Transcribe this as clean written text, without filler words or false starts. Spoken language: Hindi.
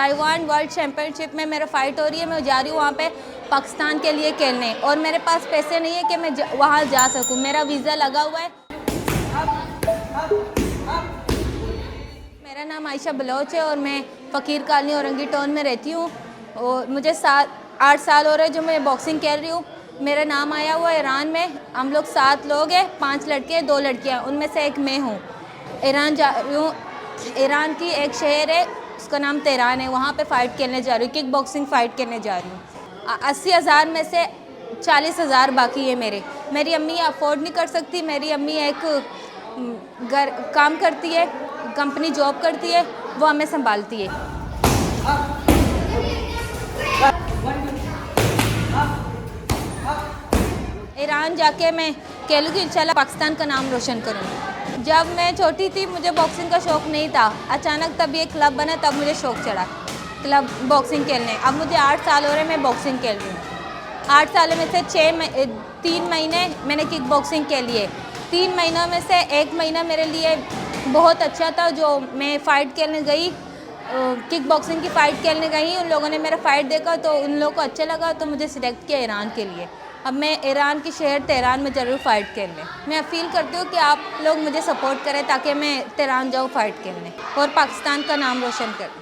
ताइवान वर्ल्ड चैम्पियनशिप में मेरा फ़ाइट हो रही है, मैं जा रही हूँ वहाँ पे पाकिस्तान के लिए खेलने, और मेरे पास पैसे नहीं है कि मैं वहाँ जा सकूँ। मेरा वीज़ा लगा हुआ है। मेरा नाम आयशा बलोच है और मैं फ़कीर कॉलोनी औरंगी टाउन में रहती हूँ, और मुझे 8 साल हो रहे हैं जो मैं बॉक्सिंग खेल रही हूँ। मेरा नाम आया हुआ है ईरान में। हम लोग 7 लोग हैं, 5 लड़के 2 लड़कियाँ, उनमें से एक मैं हूँ। ईरान जा रही हूँ। ईरान की एक शहर है, उसका नाम तेहरान है, वहाँ पे फ़ाइट खेलने जा रही हूँ, किक बॉक्सिंग फ़ाइट खेलने जा रही हूँ। 80,000 में से 40,000 बाकी है मेरे। मेरी अम्मी अफोर्ड नहीं कर सकती। मेरी अम्मी एक घर काम करती है, कंपनी जॉब करती है, वो हमें संभालती है। ईरान जाके मैं खेलूँगी, इंशाल्लाह पाकिस्तान का नाम रोशन करूँगी। जब मैं छोटी थी मुझे बॉक्सिंग का शौक़ नहीं था, अचानक तब ये क्लब बना, तब मुझे शौक़ चढ़ा क्लब बॉक्सिंग खेलने। अब मुझे 8 साल हो रहे हैं मैं बॉक्सिंग खेल रही हूँ। 8 सालों में से 3 महीने मैंने किक बॉक्सिंग खेली है। 3 महीनों में से 1 महीना मेरे लिए बहुत अच्छा था, जो मैं फ़ाइट खेलने गई, किक बॉक्सिंग की फ़ाइट खेलने गई। उन लोगों ने मेरा फ़ाइट देखा तो उन लोगों को अच्छा लगा, तो मुझे सिलेक्ट किया ईरान के लिए। अब मैं ईरान की शहर तेहरान में ज़रूर फ़ाइट खेलने। मैं अपील करती हूँ कि आप लोग मुझे सपोर्ट करें ताकि मैं तेहरान जाऊँ फ़ाइट खेलने और पाकिस्तान का नाम रोशन करूँ।